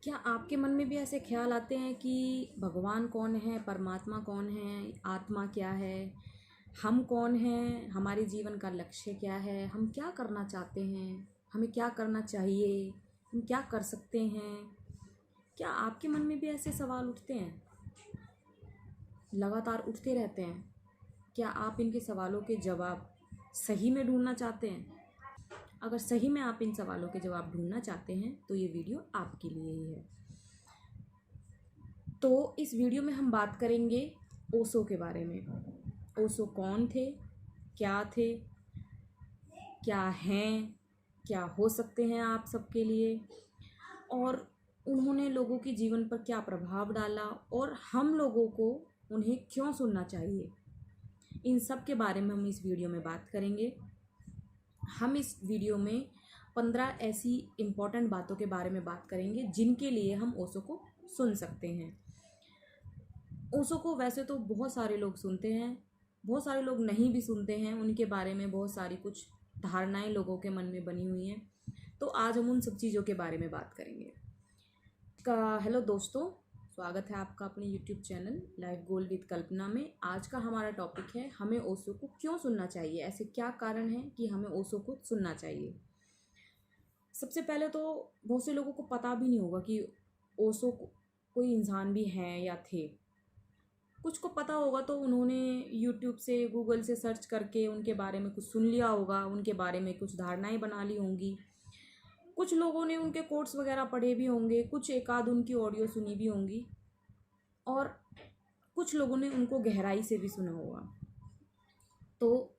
क्या आपके मन में भी ऐसे ख्याल आते हैं कि भगवान कौन है, परमात्मा कौन है, आत्मा क्या है, हम कौन हैं, हमारे जीवन का लक्ष्य क्या है, हम क्या करना चाहते हैं, हमें क्या करना चाहिए, हम क्या कर सकते हैं? क्या आपके मन में भी ऐसे सवाल उठते हैं, लगातार उठते रहते हैं? क्या आप इनके सवालों के जवाब सही में ढूंढना चाहते हैं? अगर सही में आप इन सवालों के जवाब ढूंढना चाहते हैं तो ये वीडियो आपके लिए ही है। तो इस वीडियो में हम बात करेंगे ओशो के बारे में। ओशो कौन थे, क्या थे, क्या हैं, क्या हो सकते हैं आप सबके लिए, और उन्होंने लोगों के जीवन पर क्या प्रभाव डाला और हम लोगों को उन्हें क्यों सुनना चाहिए, इन सब के बारे में हम इस वीडियो में बात करेंगे। हम इस वीडियो में 15 ऐसी इम्पॉर्टेंट बातों के बारे में बात करेंगे जिनके लिए हम ओशो को सुन सकते हैं। ओशो को वैसे तो बहुत सारे लोग सुनते हैं, बहुत सारे लोग नहीं भी सुनते हैं, उनके बारे में बहुत सारी कुछ धारणाएं लोगों के मन में बनी हुई हैं। तो आज हम उन सब चीज़ों के बारे में बात करेंगे। हेलो दोस्तों, स्वागत है आपका अपने YouTube channel life goal with Kalpana में। आज का हमारा टॉपिक है हमें ओशो को क्यों सुनना चाहिए, ऐसे क्या कारण हैं कि हमें ओशो को सुनना चाहिए। सबसे पहले तो बहुत से लोगों को पता भी नहीं होगा कि ओशो कोई इंसान भी हैं या थे। कुछ को पता होगा तो उन्होंने यूट्यूब से, गूगल से सर्च करके उनके बारे में कुछ सुन लिया होगा, उनके बारे में कुछ धारणाएं बना ली होंगी। कुछ लोगों ने उनके कोट्स वगैरह पढ़े भी होंगे, कुछ एक आध उनकी ऑडियो सुनी भी होंगी, और कुछ लोगों ने उनको गहराई से भी सुना होगा। तो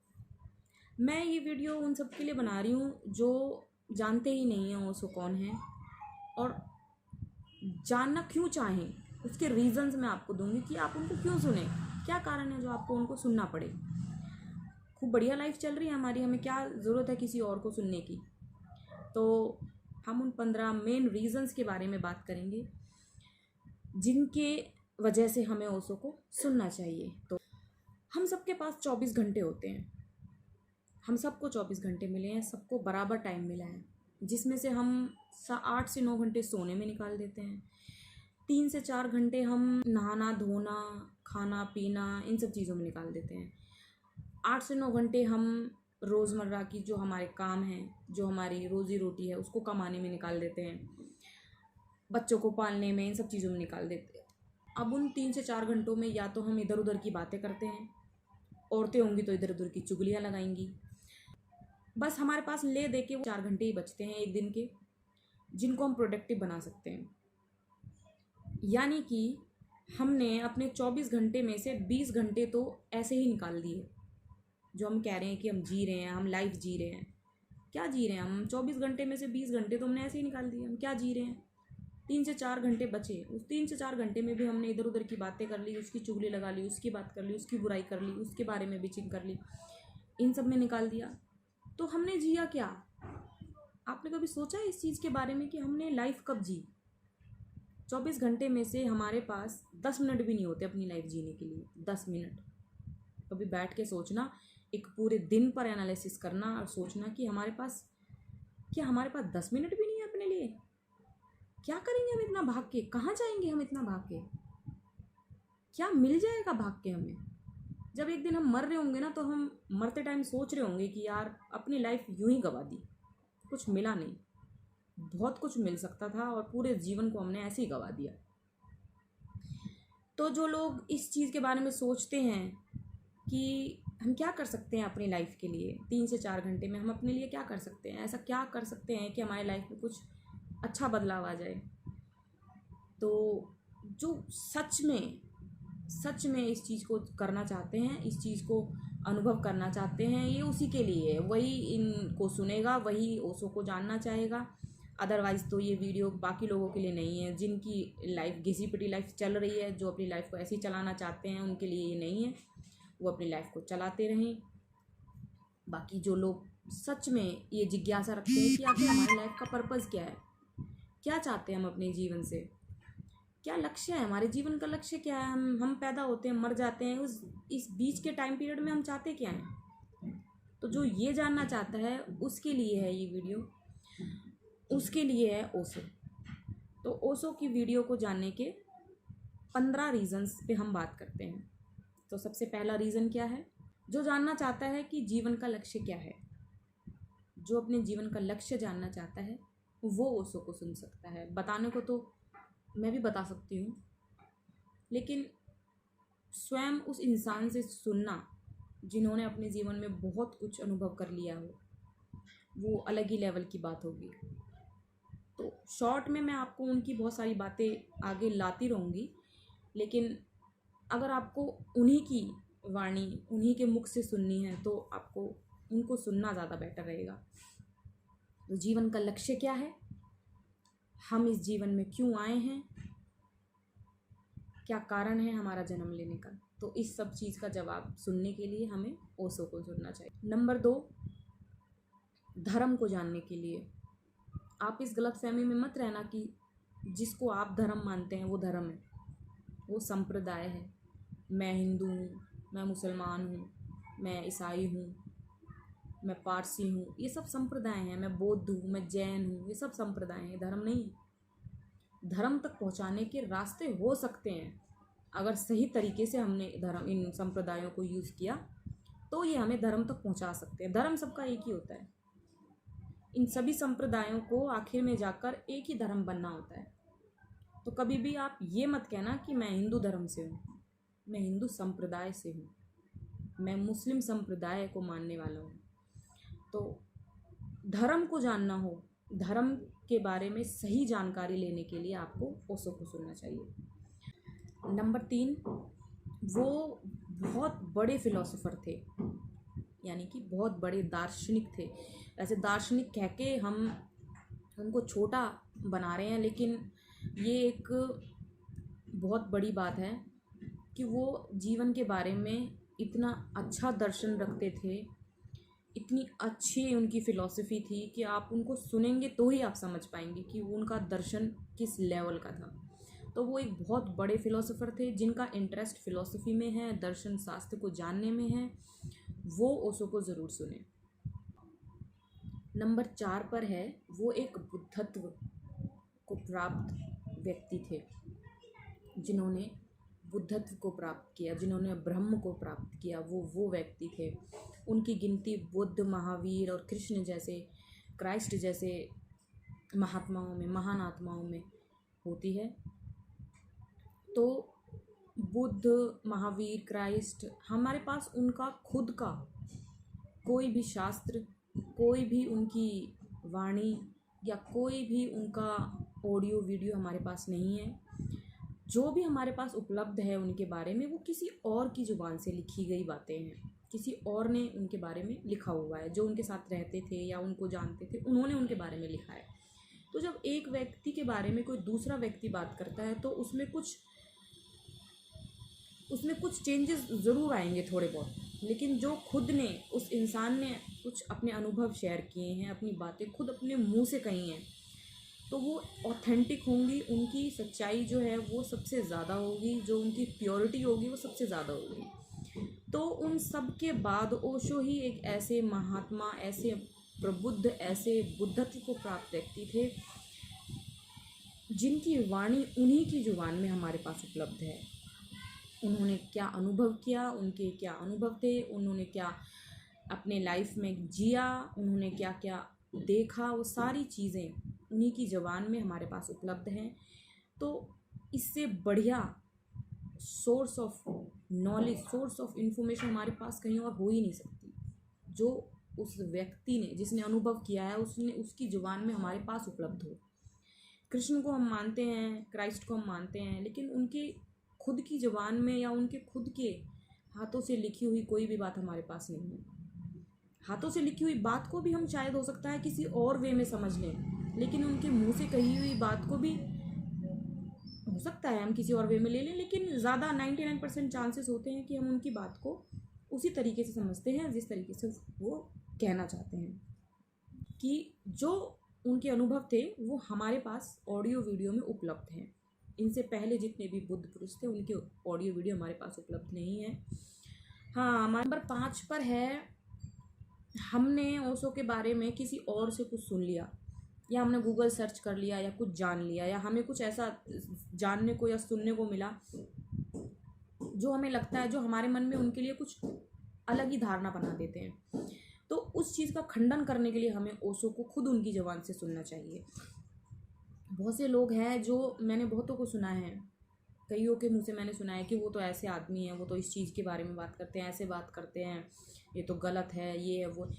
मैं ये वीडियो उन सब के लिए बना रही हूँ जो जानते ही नहीं हैं ओशो कौन है, और जानना क्यों चाहें उसके रीजंस मैं आपको दूंगी कि आप उनको क्यों सुने, क्या कारण है जो आपको उनको सुनना पड़े। खूब बढ़िया लाइफ चल रही है हमारी, हमें क्या ज़रूरत है किसी और को सुनने की। तो हम उन 15 मेन रीजंस के बारे में बात करेंगे जिनके वजह से हमें ओशो को सुनना चाहिए। तो हम सबके पास 24 घंटे होते हैं, हम सबको 24 घंटे मिले हैं, सबको बराबर टाइम मिला है, जिसमें से हम 8 से 9 घंटे सोने में निकाल देते हैं, 3 से 4 घंटे हम नहाना धोना, खाना पीना, इन सब चीज़ों में निकाल देते हैं, 8 से 9 घंटे हम रोज़मर्रा की जो हमारे काम हैं, जो हमारी रोज़ी रोटी है, उसको कमाने में निकाल देते हैं, बच्चों को पालने में, इन सब चीज़ों में निकाल देते हैं। अब उन 3 से 4 घंटों में या तो हम इधर उधर की बातें करते हैं, औरतें होंगी तो इधर उधर की चुगलियाँ लगाएंगी। बस हमारे पास ले दे के वो 4 घंटे ही बचते हैं एक दिन के, जिनको हम प्रोडक्टिव बना सकते हैं। यानी कि हमने अपने 24 घंटे में से 20 घंटे तो ऐसे ही निकाल दिए। जो हम कह रहे हैं कि हम जी रहे हैं, हम लाइफ जी रहे हैं, क्या जी रहे हैं हम? 24 घंटे में से 20 घंटे तो हमने ऐसे ही निकाल दिए। हम क्या जी रहे हैं? 3 से 4 घंटे बचे, उस 3 से 4 घंटे में भी हमने इधर उधर की बातें कर ली, उसकी चुगली लगा ली, उसकी बात कर ली, उसकी बुराई कर ली, उसके बारे में बिचिंग कर ली, इन सब में निकाल दिया। तो हमने जिया क्या? आपने कभी सोचा है इस चीज़ के बारे में कि हमने लाइफ कब जी? 24 घंटे में से हमारे पास 10 मिनट भी नहीं होते अपनी लाइफ जीने के लिए। 10 मिनट कभी बैठ के सोचना, एक पूरे दिन पर एनालिसिस करना और सोचना कि हमारे पास 10 मिनट भी नहीं है अपने लिए। क्या करेंगे हम इतना भाग के? कहाँ जाएंगे हम इतना भाग के? क्या मिल जाएगा भाग के हमें? जब एक दिन हम मर रहे होंगे ना, तो हम मरते टाइम सोच रहे होंगे कि यार अपनी लाइफ यूं ही गवा दी, कुछ मिला नहीं। बहुत कुछ मिल सकता था और पूरे जीवन को हमने ऐसे ही गवा दिया। तो जो लोग इस चीज़ के बारे में सोचते हैं कि हम क्या कर सकते हैं अपनी लाइफ के लिए, 3 से 4 घंटे में हम अपने लिए क्या कर सकते हैं, ऐसा क्या कर सकते हैं कि हमारी लाइफ में कुछ अच्छा बदलाव आ जाए, तो जो सच में इस चीज़ को करना चाहते हैं, इस चीज़ को अनुभव करना चाहते हैं, ये उसी के लिए है। वही इनको सुनेगा, वही ओशो को जानना चाहेगा। अदरवाइज़ तो ये वीडियो बाकी लोगों के लिए नहीं है, जिनकी लाइफ घिसी पिटी लाइफ चल रही है, जो अपनी लाइफ को ऐसे ही चलाना चाहते हैं, उनके लिए ये नहीं है। वो अपनी लाइफ को चलाते रहें। बाकी जो लोग सच में ये जिज्ञासा रखते हैं कि आखिर हमारी लाइफ का पर्पज़ क्या है, क्या चाहते हैं हम अपने जीवन से, क्या लक्ष्य है हमारे जीवन का, लक्ष्य क्या है? हम पैदा होते हैं, मर जाते हैं, इस बीच के टाइम पीरियड में हम चाहते क्या हैं? तो जो ये जानना चाहता है उसके लिए है ये वीडियो, उसके लिए है ओशो। तो ओशो की वीडियो को जानने के 15 रीजंस पे हम बात करते हैं। तो सबसे पहला रीज़न क्या है? जो जानना चाहता है कि जीवन का लक्ष्य क्या है, जो अपने जीवन का लक्ष्य जानना चाहता है, वो ओशो को सुन सकता है। बताने को तो मैं भी बता सकती हूँ, लेकिन स्वयं उस इंसान से सुनना जिन्होंने अपने जीवन में बहुत कुछ अनुभव कर लिया हो, वो अलग ही लेवल की बात होगी। तो शॉर्ट में मैं आपको उनकी बहुत सारी बातें आगे लाती रहूँगी, लेकिन अगर आपको उन्हीं की वाणी उन्हीं के मुख से सुननी है तो आपको उनको सुनना ज़्यादा बेटर रहेगा। तो जीवन का लक्ष्य क्या है, हम इस जीवन में क्यों आए हैं, क्या कारण है हमारा जन्म लेने का, तो इस सब चीज़ का जवाब सुनने के लिए हमें ओशो को सुनना चाहिए। नंबर 2, धर्म को जानने के लिए आप इस गलतफहमी में मत रहना कि जिसको आप धर्म मानते हैं वो धर्म है, वो संप्रदाय है। मैं हिंदू हूँ, मैं मुसलमान हूँ, मैं ईसाई हूँ, मैं पारसी हूँ, ये सब संप्रदाय हैं। मैं बौद्ध हूँ, मैं जैन हूँ, ये सब संप्रदाय हैं, धर्म नहीं है। धर्म तक पहुँचाने के रास्ते हो सकते हैं, अगर सही तरीके से हमने इन संप्रदायों को यूज़ किया तो ये हमें धर्म तक पहुँचा सकते हैं। धर्म सबका एक ही होता है, इन सभी संप्रदायों को आखिर में जाकर एक ही धर्म बनना होता है। तो कभी भी आप ये मत कहना कि मैं हिंदू धर्म से हूँ, मैं हिंदू संप्रदाय से हूँ, मैं मुस्लिम संप्रदाय को मानने वाला हूँ। तो धर्म को जानना हो, धर्म के बारे में सही जानकारी लेने के लिए आपको ओशो को सुनना चाहिए। नंबर 3, वो बहुत बड़े फिलोसोफर थे, यानी कि बहुत बड़े दार्शनिक थे। ऐसे दार्शनिक कह के हम उनको छोटा बना रहे हैं, लेकिन ये एक बहुत बड़ी बात है कि वो जीवन के बारे में इतना अच्छा दर्शन रखते थे, इतनी अच्छी उनकी फ़िलॉसफी थी कि आप उनको सुनेंगे तो ही आप समझ पाएंगे कि वो उनका दर्शन किस लेवल का था। तो वो एक बहुत बड़े फ़िलोसोफर थे जिनका इंटरेस्ट फ़िलॉसफी में है, दर्शन शास्त्र को जानने में है, वो ओशो को ज़रूर सुने। नंबर 4 पर है, वो एक बुद्धत्व को प्राप्त व्यक्ति थे, जिन्होंने बुद्धत्व को प्राप्त किया, जिन्होंने ब्रह्म को प्राप्त किया, वो व्यक्ति थे। उनकी गिनती बुद्ध, महावीर और कृष्ण जैसे, क्राइस्ट जैसे महात्माओं में, महान आत्माओं में होती है। तो बुद्ध, महावीर, क्राइस्ट, हमारे पास उनका खुद का कोई भी शास्त्र, कोई भी उनकी वाणी या कोई भी उनका ऑडियो वीडियो हमारे पास नहीं है। जो भी हमारे पास उपलब्ध है उनके बारे में, वो किसी और की ज़ुबान से लिखी गई बातें हैं, किसी और ने उनके बारे में लिखा हुआ है, जो उनके साथ रहते थे या उनको जानते थे, उन्होंने उनके बारे में लिखा है। तो जब एक व्यक्ति के बारे में कोई दूसरा व्यक्ति बात करता है तो उसमें कुछ चेंजेस ज़रूर आएंगे थोड़े बहुत, लेकिन जो खुद ने, उस इंसान ने कुछ अपने अनुभव शेयर किए हैं, अपनी बातें खुद अपने मुंह से कही हैं, तो वो ऑथेंटिक होंगी, उनकी सच्चाई जो है वो सबसे ज़्यादा होगी, जो उनकी प्योरिटी होगी वो सबसे ज़्यादा होगी। तो उन सब के बाद ओशो ही एक ऐसे महात्मा, ऐसे प्रबुद्ध, ऐसे बुद्धत्व को प्राप्त व्यक्ति थे जिनकी वाणी उन्हीं की जुबान में हमारे पास उपलब्ध है। उन्होंने क्या अनुभव किया, उनके क्या अनुभव थे, उन्होंने क्या अपने लाइफ में जिया, उन्होंने क्या क्या देखा, वो सारी चीज़ें उन्हीं की ज़बान में हमारे पास उपलब्ध हैं। तो इससे बढ़िया source of knowledge, source of information हमारे पास कहीं और हो ही नहीं सकती। जो उस व्यक्ति ने, जिसने अनुभव किया है, उसने, उसकी ज़ुबान में हमारे पास उपलब्ध हो। कृष्ण को हम मानते हैं, क्राइस्ट को हम मानते हैं, लेकिन उनके खुद की ज़ुबान में या उनके खुद के हाथों से लिखी हुई कोई भी बात हमारे पास नहीं है। हाथों से लिखी हुई बात को भी हम शायद हो सकता है किसी और वे में समझ लें, लेकिन उनके मुंह से कही हुई बात को भी हो सकता है हम किसी और वे में ले लें, लेकिन ज़्यादा 99% चांसेस होते हैं कि हम उनकी बात को उसी तरीके से समझते हैं जिस तरीके से वो कहना चाहते हैं। कि जो उनके अनुभव थे वो हमारे पास ऑडियो वीडियो में उपलब्ध हैं। इनसे पहले जितने भी बुद्ध पुरुष थे उनके ऑडियो वीडियो हमारे पास उपलब्ध नहीं है। हाँ, हमारे नंबर 5 पर है, हमने ओशो के बारे में किसी और से कुछ सुन लिया, या हमने गूगल सर्च कर लिया या कुछ जान लिया या हमें कुछ ऐसा जानने को या सुनने को मिला जो हमें लगता है, जो हमारे मन में उनके लिए कुछ अलग ही धारणा बना देते हैं, तो उस चीज़ का खंडन करने के लिए हमें ओशो को खुद उनकी ज़बान से सुनना चाहिए। बहुत से लोग हैं, जो मैंने बहुतों को सुना है, कईयों के मुंह से मैंने सुना है कि वो तो ऐसे आदमी हैं, वो तो इस चीज़ के बारे में बात करते हैं, ऐसे बात करते हैं, ये तो गलत है, ये है वो।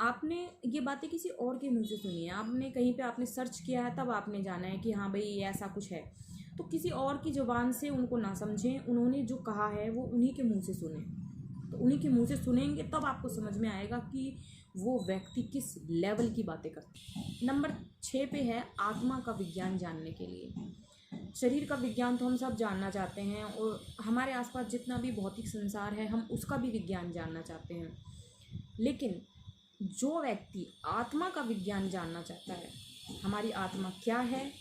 आपने ये बातें किसी और के मुंह से सुनी है, आपने कहीं पे आपने सर्च किया है, तब आपने जाना है कि हाँ भाई ये ऐसा कुछ है। तो किसी और की ज़ुबान से उनको ना समझें, उन्होंने जो कहा है वो उन्हीं के मुंह से सुने। तो उन्हीं के मुंह से सुनेंगे तब आपको समझ में आएगा कि वो व्यक्ति किस लेवल की बातें करते हैं। नंबर 6 पे है आत्मा का विज्ञान जानने के लिए। शरीर का विज्ञान तो हम सब जानना चाहते हैं, और हमारे आसपास जितना भी भौतिक संसार है हम उसका भी विज्ञान जानना चाहते हैं। लेकिन जो व्यक्ति आत्मा का विज्ञान जानना चाहता है, हमारी आत्मा क्या है,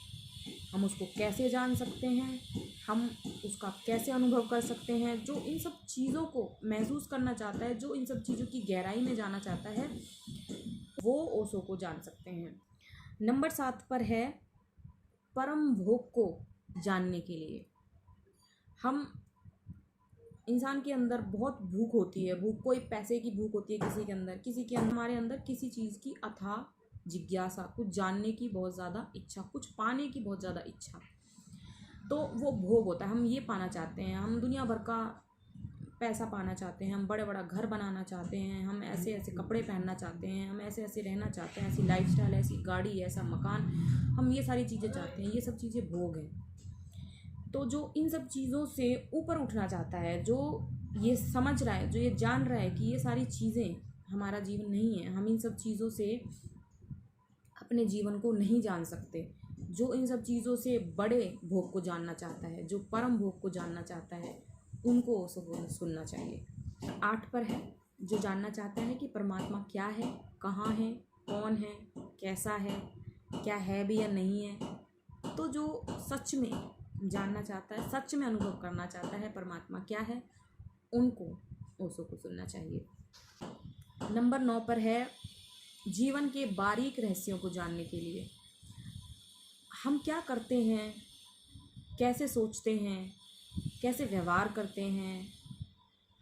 हम उसको कैसे जान सकते हैं, हम उसका कैसे अनुभव कर सकते हैं, जो इन सब चीज़ों को महसूस करना चाहता है, जो इन सब चीज़ों की गहराई में जाना चाहता है, वो ओशो को जान सकते हैं। नंबर 7 पर है परम भोग को जानने के लिए। हम इंसान के अंदर बहुत भूख होती है, भूख कोई पैसे की भूख होती है किसी के अंदर, किसी के अंदर, हमारे अंदर किसी चीज़ की अथाह जिज्ञासा, कुछ जानने की बहुत ज़्यादा इच्छा, कुछ पाने की बहुत ज़्यादा इच्छा, तो वो भोग होता है। हम ये पाना चाहते हैं, हम दुनिया भर का पैसा पाना चाहते हैं, हम बड़े बड़ा घर बनाना चाहते हैं, हम ऐसे ऐसे कपड़े पहनना चाहते हैं, हम ऐसे ऐसे रहना चाहते हैं, ऐसी लाइफस्टाइल, ऐसी गाड़ी, ऐसा मकान, हम ये सारी चीज़ें चाहते हैं। ये सब चीज़ें भोग हैं। तो जो इन सब चीज़ों से ऊपर उठना चाहता है, जो ये समझ रहा है, जो ये जान रहा है कि ये सारी चीज़ें हमारा जीवन नहीं है, हम इन सब चीज़ों से अपने जीवन को नहीं जान सकते, जो इन सब चीज़ों से बड़े भोग को जानना चाहता है, जो परम भोग को जानना चाहता है, उनको सुनना चाहिए। 8 पर है जो जानना चाहता है कि परमात्मा क्या है, कहाँ है, कौन है, कैसा है, क्या है भी या नहीं है। तो जो सच में जानना चाहता है, सच में अनुभव करना चाहता है परमात्मा क्या है, उनको ओशो को सुनना चाहिए। नंबर 9 पर है जीवन के बारीक रहस्यों को जानने के लिए। हम क्या करते हैं, कैसे सोचते हैं, कैसे व्यवहार करते हैं,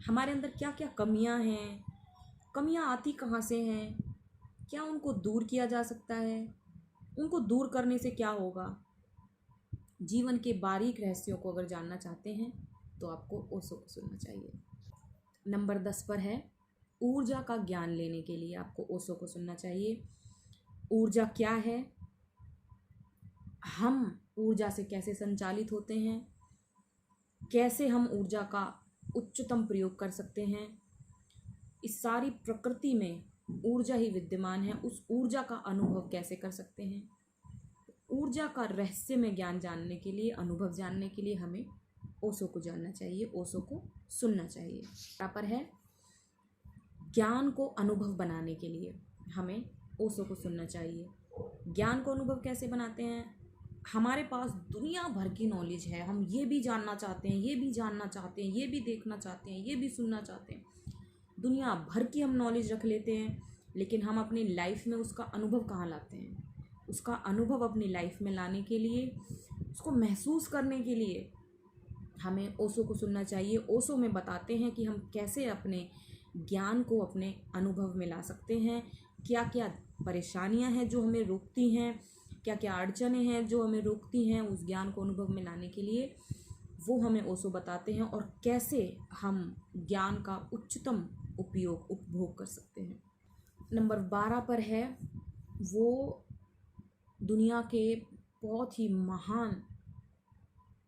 हमारे अंदर क्या क्या कमियां हैं, कमियां आती कहाँ से हैं, क्या उनको दूर किया जा सकता है, उनको दूर करने से क्या होगा। जीवन के बारीक रहस्यों को अगर जानना चाहते हैं तो आपको ओशो को सुनना चाहिए। नंबर 10 पर है ऊर्जा का ज्ञान लेने के लिए आपको ओशो को सुनना चाहिए। ऊर्जा क्या है, हम ऊर्जा से कैसे संचालित होते हैं, कैसे हम ऊर्जा का उच्चतम प्रयोग कर सकते हैं, इस सारी प्रकृति में ऊर्जा ही विद्यमान है, उस ऊर्जा का अनुभव कैसे कर सकते हैं। ऊर्जा का रहस्य में ज्ञान जानने के लिए, अनुभव जानने के लिए हमें ओशो को जानना चाहिए, ओशो को सुनना चाहिए। यहाँ पर है ज्ञान को अनुभव बनाने के लिए हमें ओशो को सुनना चाहिए। ज्ञान को अनुभव कैसे बनाते हैं, हमारे पास दुनिया भर की नॉलेज है, हम ये भी जानना चाहते हैं, ये भी जानना चाहते हैं, ये भी देखना चाहते हैं, ये भी सुनना चाहते हैं, दुनिया भर की हम नॉलेज रख लेते हैं, लेकिन हम अपनी लाइफ में उसका अनुभव कहाँ लाते हैं। उसका अनुभव अपनी लाइफ में लाने के लिए, उसको महसूस करने के लिए हमें ओशो को सुनना चाहिए। ओशो में बताते हैं कि हम कैसे अपने ज्ञान को अपने अनुभव में ला सकते हैं, क्या क्या परेशानियां हैं जो हमें रोकती हैं, क्या क्या अड़चनें हैं जो हमें रोकती हैं उस ज्ञान को अनुभव में लाने के लिए, वो हमें ओशो बताते हैं, और कैसे हम ज्ञान का उच्चतम उपभोग कर सकते हैं। नंबर 12 पर है वो दुनिया के बहुत ही महान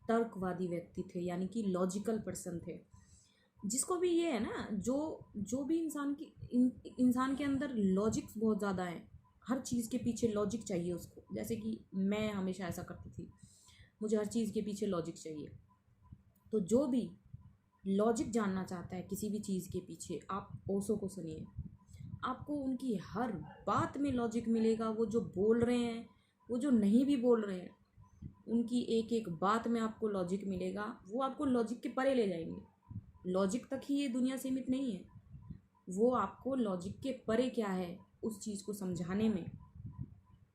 तर्कवादी व्यक्ति थे, यानी कि लॉजिकल पर्सन थे, जिसको भी ये है ना, जो भी इंसान के अंदर लॉजिक्स बहुत ज़्यादा है, हर चीज़ के पीछे लॉजिक चाहिए उसको। जैसे कि मैं हमेशा ऐसा करती थी, मुझे हर चीज़ के पीछे लॉजिक चाहिए। तो जो भी लॉजिक जानना चाहता है किसी भी चीज़ के पीछे, आप ओशो को सुनिए, आपको उनकी हर बात में लॉजिक मिलेगा। वो जो बोल रहे हैं, वो जो नहीं भी बोल रहे हैं, उनकी एक एक बात में आपको लॉजिक मिलेगा। वो आपको लॉजिक के परे ले जाएंगे। लॉजिक तक ही ये दुनिया सीमित नहीं है, वो आपको लॉजिक के परे क्या है उस चीज़ को समझाने में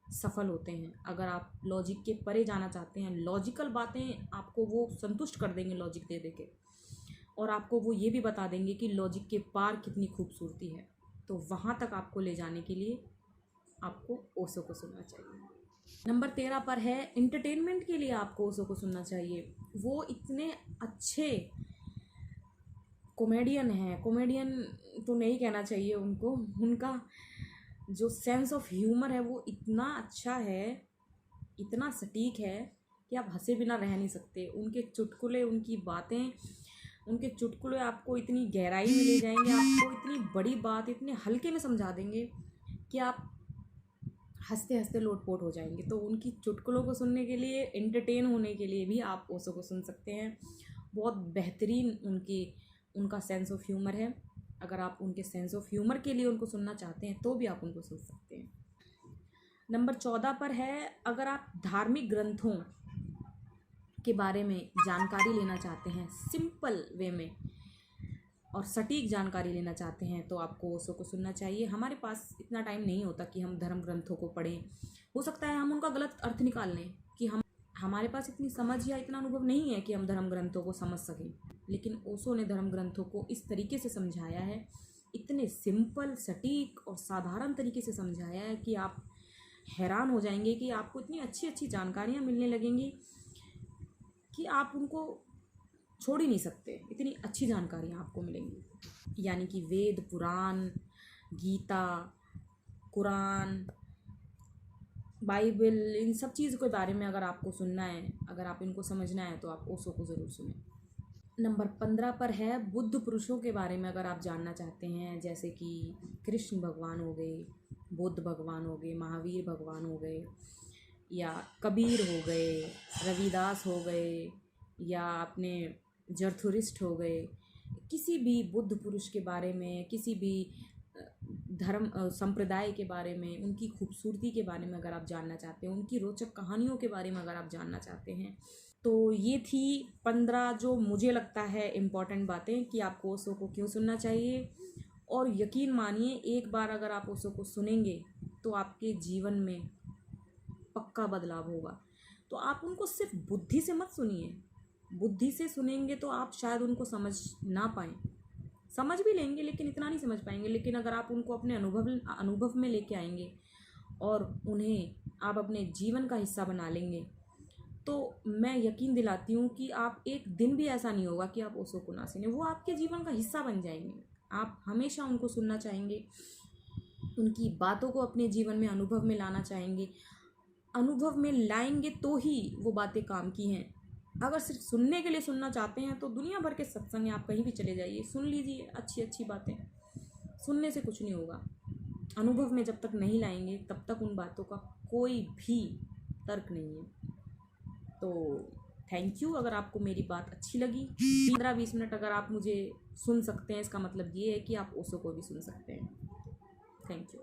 सफल होते हैं। अगर आप लॉजिक के परे जाना चाहते हैं, लॉजिकल बातें आपको वो संतुष्ट कर देंगे लॉजिक दे दे के, और आपको वो ये भी बता देंगे कि लॉजिक के पार कितनी खूबसूरती है। तो वहाँ तक आपको ले जाने के लिए आपको ओशो को सुनना चाहिए। नंबर 13 पर है एंटरटेनमेंट के लिए आपको ओशो को सुनना चाहिए। वो इतने अच्छे कॉमेडियन हैं, कॉमेडियन तो नहीं कहना चाहिए उनको, उनका जो सेंस ऑफ ह्यूमर है वो इतना अच्छा है, इतना सटीक है कि आप हंसे बिना रह नहीं सकते। उनके चुटकुले, उनकी बातें, उनके चुटकुले आपको इतनी गहराई में ले जाएंगे, आपको इतनी बड़ी बात इतने हल्के में समझा देंगे कि आप हंसते हंसते लोटपोट हो जाएंगे। तो उनकी चुटकुलों को सुनने के लिए, एंटरटेन होने के लिए भी आप ओशो को सुन सकते हैं। बहुत बेहतरीन उनका सेंस ऑफ ह्यूमर है। अगर आप उनके सेंस ऑफ ह्यूमर के लिए उनको सुनना चाहते हैं तो भी आप उनको सुन सकते हैं। नंबर 14 पर है, अगर आप धार्मिक ग्रंथों के बारे में जानकारी लेना चाहते हैं, सिंपल वे में और सटीक जानकारी लेना चाहते हैं, तो आपको ओशो को सुनना चाहिए। हमारे पास इतना टाइम नहीं होता कि हम धर्म ग्रंथों को पढ़ें। हो सकता है हम उनका गलत अर्थ निकाल लें, कि हमारे पास इतनी समझ या इतना अनुभव नहीं है कि हम धर्म ग्रंथों को समझ सकें। लेकिन ओशो ने धर्म ग्रंथों को इस तरीके से समझाया है, इतने सिंपल, सटीक और साधारण तरीके से समझाया है कि आप हैरान हो जाएंगे कि आपको इतनी अच्छी अच्छी जानकारियाँ मिलने लगेंगी कि आप उनको छोड़ ही नहीं सकते। इतनी अच्छी जानकारियाँ आपको मिलेंगी। यानी कि वेद, पुराण, गीता, कुरान, बाइबल, इन सब चीज़ के बारे में अगर आपको सुनना है, अगर आप इनको समझना है, तो आप ओशो को ज़रूर सुनें। नंबर 15 पर है, बुद्ध पुरुषों के बारे में अगर आप जानना चाहते हैं, जैसे कि कृष्ण भगवान हो गए, बुद्ध भगवान हो गए, महावीर भगवान हो गए, या कबीर हो गए, रविदास हो गए, या अपने जरथुरिस्ट हो गए, किसी भी बुद्ध पुरुष के बारे में, किसी भी धर्म संप्रदाय के बारे में, उनकी खूबसूरती के बारे में अगर आप जानना चाहते हैं, उनकी रोचक कहानियों के बारे में अगर आप जानना चाहते हैं, तो ये थी 15 जो मुझे लगता है इम्पॉर्टेंट बातें कि आपको ओशो को क्यों सुनना चाहिए। और यकीन मानिए, एक बार अगर आप ओशो को सुनेंगे तो आपके जीवन में पक्का बदलाव होगा। तो आप उनको सिर्फ बुद्धि से मत सुनिए। बुद्धि से सुनेंगे तो आप शायद उनको समझ ना पाएँ, समझ भी लेंगे लेकिन इतना नहीं समझ पाएंगे। लेकिन अगर आप उनको अपने अनुभव में लेके आएंगे और उन्हें आप अपने जीवन का हिस्सा बना लेंगे, तो मैं यकीन दिलाती हूँ कि आप एक दिन भी ऐसा नहीं होगा कि आप ओशो को ना सुने। वो आपके जीवन का हिस्सा बन जाएंगे। आप हमेशा उनको सुनना चाहेंगे, उनकी बातों को अपने जीवन में अनुभव में लाना चाहेंगे। अनुभव में लाएंगे तो ही वो बातें काम की हैं। अगर सिर्फ सुनने के लिए सुनना चाहते हैं तो दुनिया भर के सत्संग, आप कहीं भी चले जाइए, सुन लीजिए अच्छी अच्छी बातें। सुनने से कुछ नहीं होगा। अनुभव में जब तक नहीं लाएंगे तब तक उन बातों का कोई भी तर्क नहीं है। तो थैंक यू। अगर आपको मेरी बात अच्छी लगी, 15-20 मिनट अगर आप मुझे सुन सकते हैं, इसका मतलब ये है कि आप ओशो को भी सुन सकते हैं। Thank you.